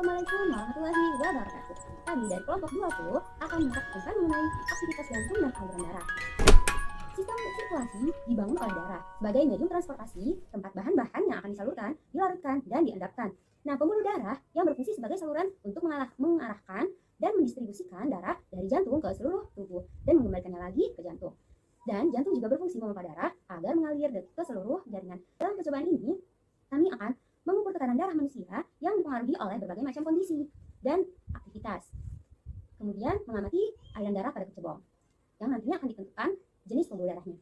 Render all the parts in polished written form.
Assalamualaikum warahmatullahi wabarakatuh. Kami dari kelompok 20 akan mempraktikkan mengenai aktivitas jantung dan aliran darah. Sistem sirkulasi dibangun oleh darah sebagai medium transportasi, tempat bahan-bahan yang akan disalurkan, dilarutkan, dan diendapkan. Nah, pembuluh darah yang berfungsi sebagai saluran untuk mengarahkan dan mendistribusikan darah dari jantung ke seluruh tubuh dan mengembalikannya lagi ke jantung. Dan jantung juga berfungsi memompa darah agar mengalir ke seluruh jaringan. Dalam percobaan ini, kami akan mengukur tekanan darah manusia yang dipengaruhi oleh berbagai macam kondisi dan aktivitas. Kemudian mengamati aliran darah pada kecebong yang nantinya akan ditentukan jenis pembuluh darahnya.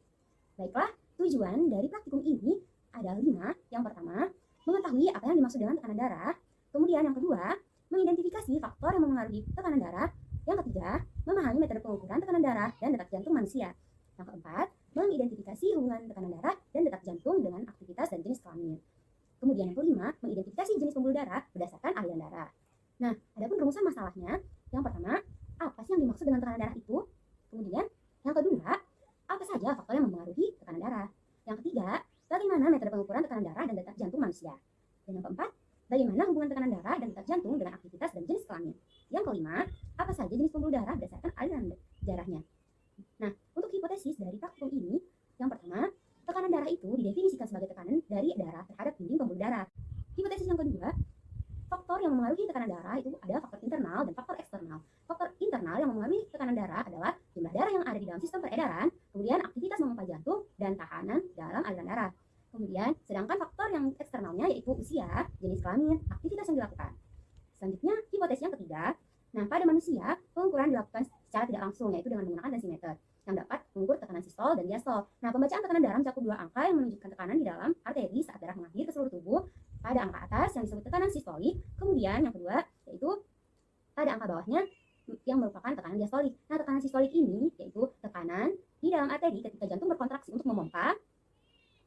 Baiklah, tujuan dari praktikum ini ada 5. Yang pertama, mengetahui apa yang dimaksud dengan tekanan darah. Kemudian yang kedua, mengidentifikasi faktor yang mempengaruhi tekanan darah. Yang ketiga, memahami metode pengukuran tekanan darah dan detak jantung manusia. Yang keempat, mengidentifikasi hubungan tekanan darah dan detak jantung dengan aktivitas dan jenis kelamin. Kemudian yang kelima, mengidentifikasi jenis pembuluh darah berdasarkan aliran darah. Nah, adapun rumusan masalahnya, yang pertama, apa sih yang dimaksud dengan tekanan darah itu? Kemudian, yang kedua, apa saja faktor yang mempengaruhi tekanan darah? Yang ketiga, bagaimana metode pengukuran tekanan darah dan detak jantung manusia? Dan yang keempat, bagaimana hubungan tekanan darah dan detak jantung dengan aktivitas dan jenis kelamin? Yang kelima, apa saja jenis pembuluh darah berdasarkan aliran darahnya? Nah, untuk hipotesis dari praktikum ini, yang pertama, tekanan darah itu didefinisikan sebagai tekanan dari darah terhadap dinding pembuluh darah. Hipotesis yang kedua, faktor yang mempengaruhi tekanan darah itu ada faktor internal dan faktor eksternal. Faktor internal yang mempengaruhi tekanan darah adalah jumlah darah yang ada di dalam sistem peredaran, kemudian aktivitas memompa jantung, dan tahanan dalam aliran darah. Kemudian, sedangkan faktor yang eksternalnya yaitu usia, jenis kelamin, aktivitas yang dilakukan. Selanjutnya, hipotesis yang ketiga, nah pada manusia, pengukuran dilakukan secara tidak langsung, yaitu dengan menggunakan tensimeter yang dapat mengukur tekanan sistol dan diastol. Nah, pembacaan tekanan darah mencakup 2 angka yang menunjukkan tekanan di dalam arteri saat darah mengalir ke seluruh tubuh pada angka atas yang disebut tekanan sistolik. Kemudian yang kedua yaitu pada angka bawahnya yang merupakan tekanan diastolik. Nah, tekanan sistolik ini yaitu tekanan di dalam arteri ketika jantung berkontraksi untuk memompa.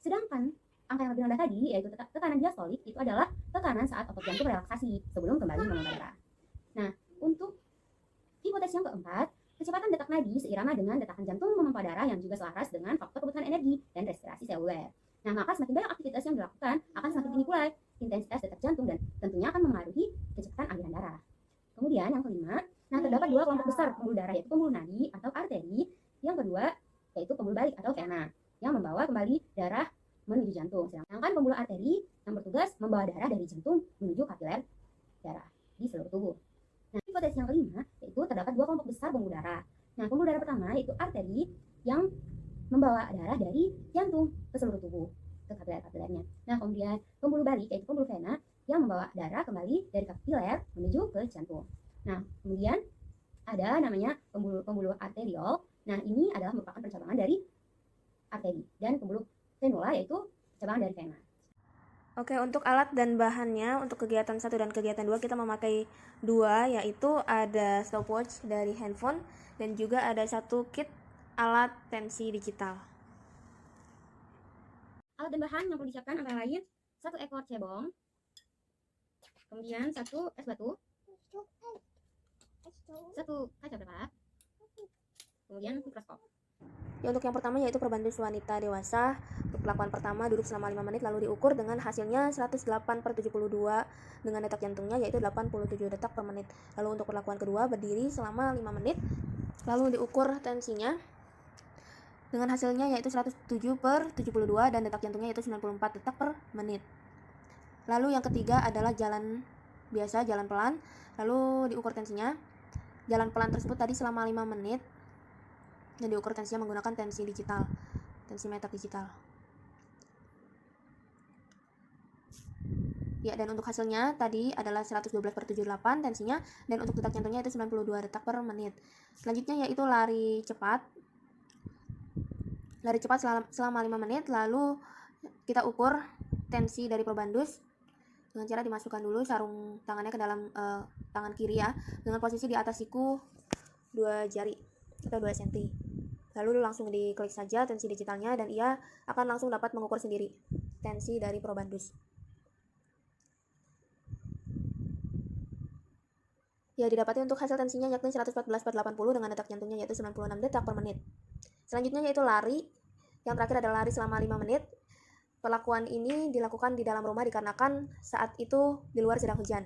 Sedangkan angka yang lebih rendah tadi yaitu tekanan diastolik itu adalah tekanan saat otot jantung relaksasi sebelum kembali memompa darah. Nah, untuk hipotesis yang keempat, kecepatan detak nadi seirama dengan detakan jantung memompa darah yang juga selaras dengan faktor kebutuhan energi dan respirasi seluler. Nah, maka semakin banyak aktivitas yang dilakukan, akan semakin tinggi pula intensitas detak jantung dan tentunya akan mempengaruhi kecepatan aliran darah. Kemudian yang kelima, nah terdapat 2 kelompok besar pembuluh darah yaitu pembuluh nadi atau arteri, yang kedua yaitu pembuluh balik atau vena yang membawa kembali darah menuju jantung. Sedangkan pembuluh arteri yang bertugas membawa darah dari jantung menuju kapiler darah di seluruh tubuh. Nah, hipotesis yang kelima yaitu terdapat 2 kelompok besar pembuluh darah. Nah, pembuluh darah pertama yaitu arteri yang membawa darah dari jantung ke seluruh tubuh ke kapiler-kapilernya. Nah, kemudian pembuluh balik yaitu pembuluh vena yang membawa darah kembali dari kapiler menuju ke jantung. Nah, kemudian ada namanya pembuluh arteriol. Nah, ini adalah merupakan pencabangan dari arteri, dan pembuluh venula yaitu pencabangan dari vena. Oke, untuk alat dan bahannya untuk kegiatan 1 dan kegiatan 2 kita memakai 2, yaitu ada stopwatch dari handphone dan juga ada 1 kit alat tensi digital. Alat dan bahan yang perlu disiapkan antara lain 1 ekor cebong, kemudian 1 es batu, 1 kaca preparat, kemudian mikroskop. Ya, untuk yang pertama yaitu perbandus wanita dewasa. Untuk perlakuan pertama, duduk selama 5 menit lalu diukur dengan hasilnya 108/72 dengan detak jantungnya yaitu 87 detak per menit. Lalu untuk perlakuan kedua, berdiri selama 5 menit lalu diukur tensinya dengan hasilnya yaitu 107/72 dan detak jantungnya yaitu 94 detak per menit. Lalu yang ketiga adalah jalan biasa, jalan pelan, lalu diukur tensinya. Jalan pelan tersebut tadi selama 5 menit dan diukur tensinya menggunakan tensi digital, tensimeter digital. Ya, dan untuk hasilnya tadi adalah 112/78 tensinya, dan untuk detak jantungnya itu 92 detak per menit. Selanjutnya yaitu lari cepat. Lari cepat selama 5 menit, lalu kita ukur tensi dari probandus dengan cara dimasukkan dulu sarung tangannya ke dalam tangan kiri ya, dengan posisi di atas siku 2 jari atau 2 cm. Lalu langsung diklik saja tensi digitalnya dan ia akan langsung dapat mengukur sendiri tensi dari probandus. Ya, didapati untuk hasil tensinya yakni 114/80 dengan detak jantungnya yaitu 96 detak per menit. Selanjutnya yaitu lari. Yang terakhir adalah lari selama 5 menit. Perlakuan ini dilakukan di dalam rumah dikarenakan saat itu di luar sedang hujan.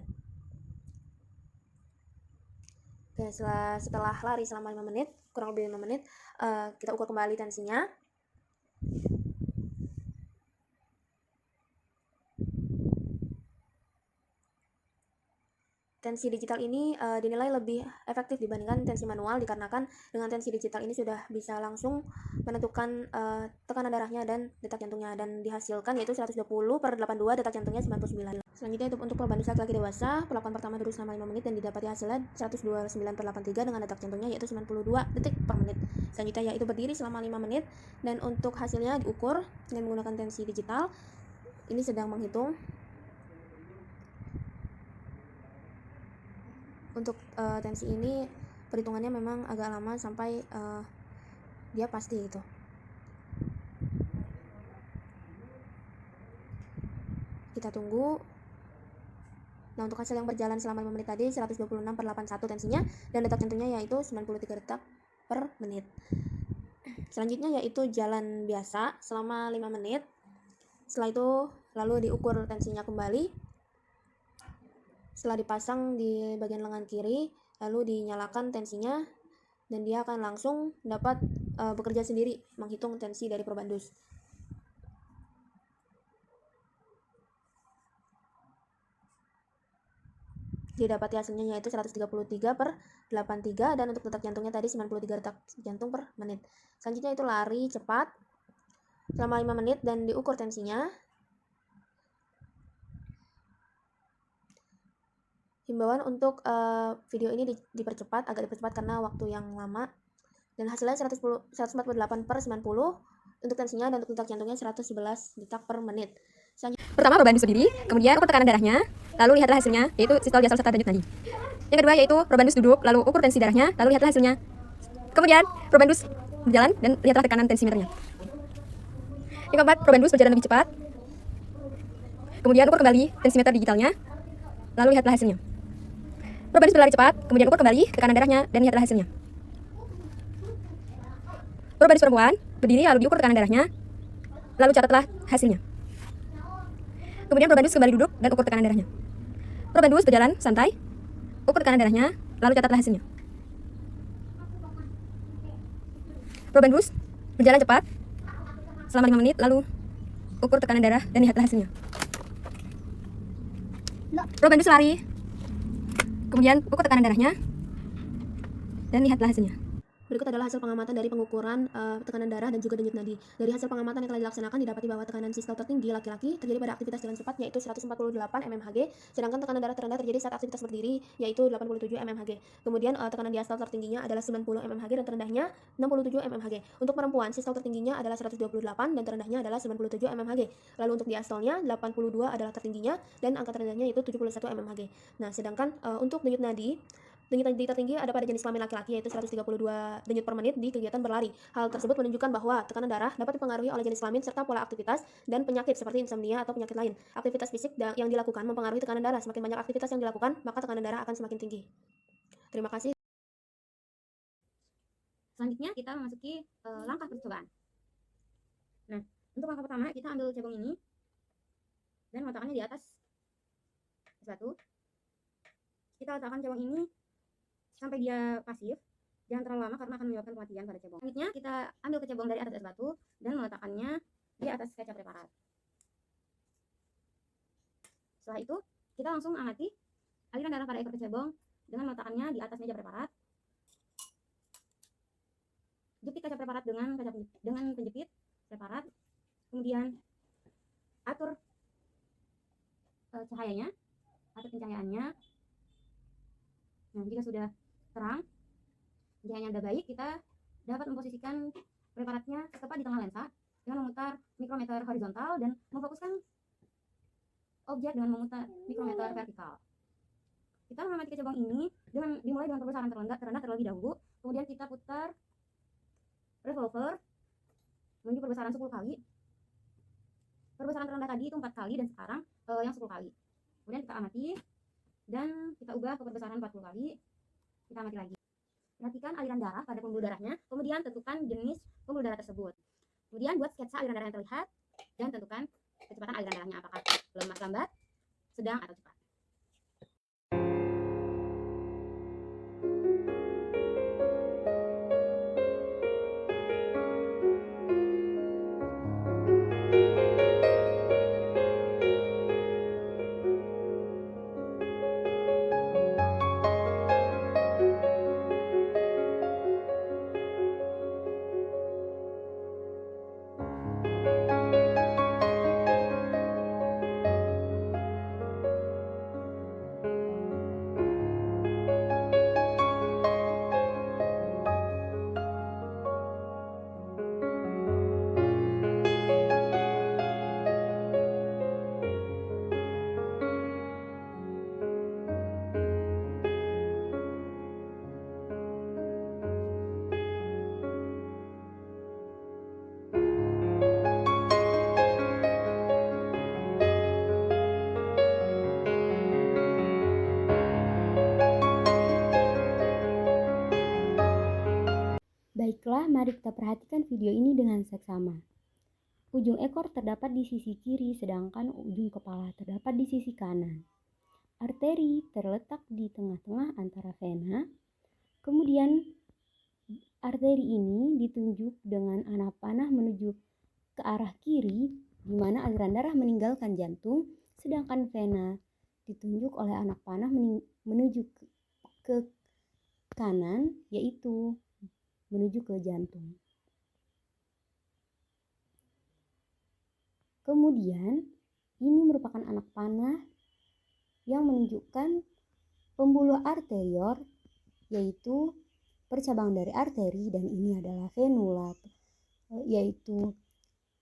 Oke, setelah lari selama 5 menit, kurang lebih 5 menit, kita ukur kembali tensinya. Tensi digital ini dinilai lebih efektif dibandingkan tensi manual, dikarenakan dengan tensi digital ini sudah bisa langsung menentukan tekanan darahnya dan detak jantungnya, dan dihasilkan yaitu 120/82, detak jantungnya 99. Selanjutnya untuk perbandus laki-laki dewasa, perlakuan pertama duduk selama 5 menit dan didapati hasilnya 129/83 dengan detak jantungnya yaitu 92 detik per menit. Selanjutnya yaitu berdiri selama 5 menit, dan untuk hasilnya diukur dengan menggunakan tensi digital. Ini sedang menghitung. Untuk tensi ini perhitungannya memang agak lama sampai dia pasti gitu. Kita tunggu. Nah, untuk hasil yang berjalan selama 5 menit tadi 126/81 tensinya, dan detak jantungnya yaitu 93 detak per menit. Selanjutnya yaitu jalan biasa selama 5 menit. Setelah itu lalu diukur tensinya kembali. Setelah dipasang di bagian lengan kiri, lalu dinyalakan tensinya, dan dia akan langsung dapat bekerja sendiri menghitung tensi dari probandus. Didapati hasilnya yaitu 133/83, dan untuk detak jantungnya tadi 93 detak jantung per menit. Selanjutnya itu lari cepat selama 5 menit dan diukur tensinya. Himbauan untuk video ini agak dipercepat karena waktu yang lama, dan hasilnya 148/90 untuk tensinya, dan untuk detak jantungnya 111 detak per menit. Pertama, probandus berdiri, kemudian ukur tekanan darahnya, lalu lihatlah hasilnya, yaitu sistol, diastol, serta denyut nadi. Yang kedua yaitu probandus duduk, lalu ukur tensi darahnya, lalu lihatlah hasilnya. Kemudian probandus berjalan dan lihatlah tekanan tensimeternya. Yang keempat, probandus berjalan lebih cepat, kemudian ukur kembali tensimeter digitalnya, lalu lihatlah hasilnya. Probandus berlari cepat, kemudian ukur kembali tekanan darahnya dan lihatlah hasilnya. Probandus perempuan berdiri, lalu diukur tekanan darahnya, lalu catatlah hasilnya. Kemudian probandus kembali duduk dan ukur tekanan darahnya. Probandus berjalan santai, ukur tekanan darahnya, lalu catatlah hasilnya. Probandus berjalan cepat selama 5 menit, lalu ukur tekanan darah dan lihatlah hasilnya. Probandus lari, kemudian ukur tekanan darahnya dan lihatlah hasilnya. Berikut adalah hasil pengamatan dari pengukuran tekanan darah dan juga denyut nadi. Dari hasil pengamatan yang telah dilaksanakan, didapati bahwa tekanan sistol tertinggi laki-laki terjadi pada aktivitas jalan cepat yaitu 148 mmHg, sedangkan tekanan darah terendah terjadi saat aktivitas berdiri yaitu 87 mmHg. Kemudian tekanan diastol tertingginya adalah 90 mmHg dan terendahnya 67 mmHg. Untuk perempuan, sistol tertingginya adalah 128 dan terendahnya adalah 97 mmHg. Lalu untuk diastolnya 82 adalah tertingginya dan angka terendahnya yaitu 71 mmHg. Nah, sedangkan untuk denyut nadi tertinggi ada pada jenis kelamin laki-laki yaitu 132 denyut per menit di kegiatan berlari. Hal tersebut menunjukkan bahwa tekanan darah dapat dipengaruhi oleh jenis kelamin serta pola aktivitas dan penyakit seperti insomnia atau penyakit lain. Aktivitas fisik yang dilakukan mempengaruhi tekanan darah. Semakin banyak aktivitas yang dilakukan, maka tekanan darah akan semakin tinggi. Terima kasih. Selanjutnya kita memasuki langkah percobaan. Nah, untuk langkah pertama kita ambil cebong ini dan meletakkannya di atas batu. Kita letakkan cebong ini sampai dia pasif, jangan terlalu lama karena akan menyebabkan kematian pada cebong. Selanjutnya kita ambil kecebong dari atas es batu dan meletakkannya di atas kaca preparat. Setelah itu kita langsung amati aliran darah pada ekor kecebong dengan meletakkannya di atas meja preparat. Jepit kaca preparat dengan penjepit preparat, kemudian atur cahayanya, atur pencahayaannya. Nah, jika sudah terang, cahayanya sudah baik, kita dapat memposisikan preparatnya tepat di tengah lensa dengan memutar mikrometer horizontal dan memfokuskan objek dengan memutar mikrometer vertikal. Kita mengamati kecebong ini dimulai dengan perbesaran terendah terlebih dahulu, kemudian kita putar revolver menuju perbesaran 10 kali. Perbesaran terendah tadi itu 4 kali dan sekarang yang 10 kali. Kemudian kita amati dan kita ubah ke perbesaran 40 kali. Kita amati lagi. Perhatikan aliran darah pada pembuluh darahnya, kemudian tentukan jenis pembuluh darah tersebut. Kemudian buat sketsa aliran darah yang terlihat dan tentukan kecepatan aliran darahnya, apakah lambat, sedang, atau cepat. Baiklah, mari kita perhatikan video ini dengan seksama. Ujung ekor terdapat di sisi kiri, sedangkan ujung kepala terdapat di sisi kanan. Arteri terletak di tengah-tengah antara vena. Kemudian arteri ini ditunjuk dengan anak panah menuju ke arah kiri, di mana aliran darah meninggalkan jantung, sedangkan vena ditunjuk oleh anak panah menuju ke kanan, yaitu menuju ke jantung. Kemudian, ini merupakan anak panah yang menunjukkan pembuluh arterior, yaitu percabangan dari arteri, dan ini adalah venula, yaitu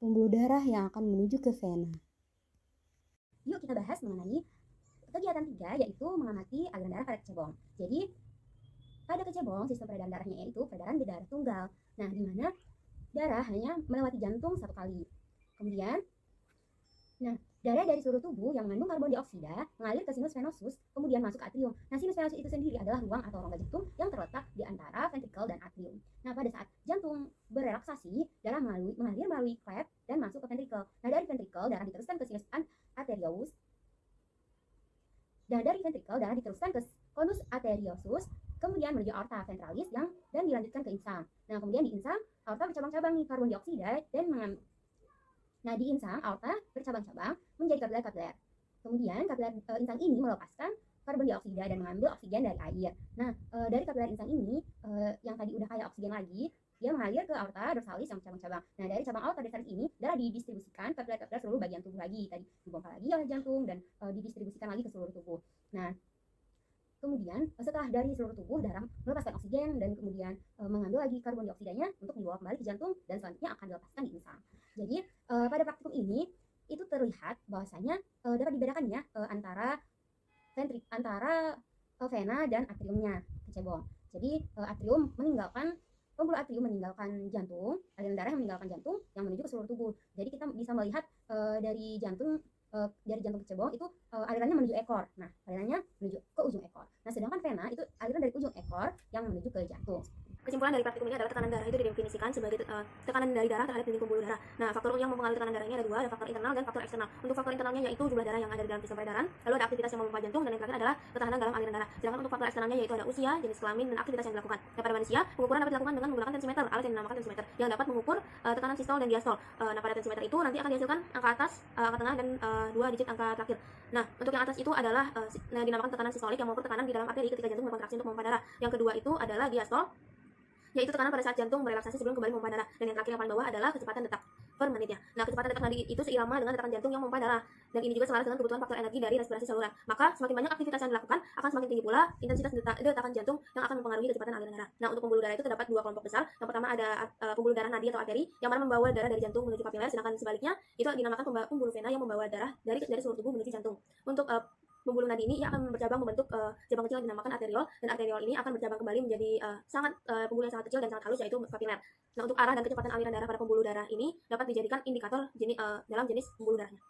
pembuluh darah yang akan menuju ke vena. Yuk kita bahas mengenai kegiatan 3, yaitu mengamati aliran darah pada kecebong. Jadi pada kecebong, sistem peredaran darahnya yaitu peredaran berdarah tunggal. Nah, di mana darah hanya melewati jantung satu kali. Kemudian, darah dari seluruh tubuh yang mengandung karbon dioksida mengalir ke sinus venosus, kemudian masuk ke atrium. Nah, sinus venosus itu sendiri adalah ruang atau rongga jantung yang terletak di antara ventrikel dan atrium. Nah, pada saat jantung berrelaksasi, darah mengalir melalui cleft dan masuk ke ventrikel. Nah, dari ventrikel darah diteruskan ke sinus arteriosus. Dan dari ventrikel darah diteruskan ke conus arteriosus, kemudian menuju aorta ventralis dan dilanjutkan ke insang. Nah, kemudian di insang aorta bercabang-cabang nih karbon dioksida Nah, di insang aorta bercabang-cabang menjadi kapiler-kapiler. Kemudian kapiler insang ini melepaskan karbon dioksida dan mengambil oksigen dari air. Nah, dari kapiler insang ini yang tadi udah kayak oksigen lagi, dia mengalir ke aorta dorsalis yang bercabang-cabang. Nah, dari cabang aorta dorsalis ini darah didistribusikan ke kapiler-kapiler seluruh bagian tubuh lagi. Tadi dibongkar lagi oleh jantung dan didistribusikan lagi ke seluruh tubuh. Nah, kemudian setelah dari seluruh tubuh darah melepaskan oksigen dan kemudian mengambil lagi karbon dioksidanya untuk dibawa kembali ke jantung dan selanjutnya akan dilepaskan di insang. Jadi pada praktikum ini itu terlihat bahwasanya dapat dibedakan ya antara vena dan atriumnya kecebong. Jadi pembuluh atrium meninggalkan jantung, aliran darah yang meninggalkan jantung yang menuju ke seluruh tubuh. Jadi kita bisa melihat dari jantung kecebong itu alirannya menuju ekor. Nah, alirannya menuju ke ujung ekor. Nah, sedangkan vena itu aliran dari ujung ekor yang menuju ke jantung. Kesimpulan dari praktikum ini adalah tekanan darah itu didefinisikan sebagai tekanan dari darah terhadap dinding pembuluh darah. Nah, faktor yang mempengaruhi tekanan darah ini ada dua, ada faktor internal dan faktor eksternal. Untuk faktor internalnya yaitu jumlah darah yang ada di dalam sistem peredaran, lalu ada aktivitas yang memompa jantung, dan yang terakhir adalah ketahanan dalam aliran darah. Sedangkan untuk faktor eksternalnya yaitu ada usia, jenis kelamin, dan aktivitas yang dilakukan. Nah, pada manusia, pengukuran dapat dilakukan dengan menggunakan tensimeter, alat yang dinamakan tensimeter, yang dapat mengukur tekanan sistol dan diastol. Nah, pada tensimeter itu nanti akan dihasilkan angka atas, angka tengah, dan 2 digit angka terakhir. Nah, untuk yang atas itu adalah dinamakan tekanan sistolik yang mengukur tekanan di dalam arteri ketika jantung berkontraksi untuk memompa darah. Yang kedua itu adalah diastol, yaitu tekanan pada saat jantung berelaksasi sebelum kembali memompa darah. Dan yang terakhir yang paling bawah adalah kecepatan detak per menitnya. Nah, kecepatan detak nadi itu seirama dengan detak jantung yang memompa darah, dan ini juga selaras dengan kebutuhan faktor energi dari respirasi saluran. Maka semakin banyak aktivitas yang dilakukan, akan semakin tinggi pula intensitas detakan jantung yang akan mempengaruhi kecepatan aliran darah. Nah, untuk pembuluh darah itu terdapat dua kelompok besar. Yang pertama ada pembuluh darah nadi atau arteri yang mana membawa darah dari jantung menuju kapiler, sedangkan sebaliknya itu dinamakan pembuluh vena yang membawa darah dari seluruh tubuh menuju jantung. Untuk pembuluh nadi ini akan bercabang membentuk cabang kecil yang dinamakan arteriol, dan arteriol ini akan bercabang kembali menjadi pembuluh yang sangat kecil dan sangat halus, yaitu kapiler. Nah, untuk arah dan kecepatan aliran darah pada pembuluh darah ini dapat dijadikan indikator dalam jenis pembuluh darahnya.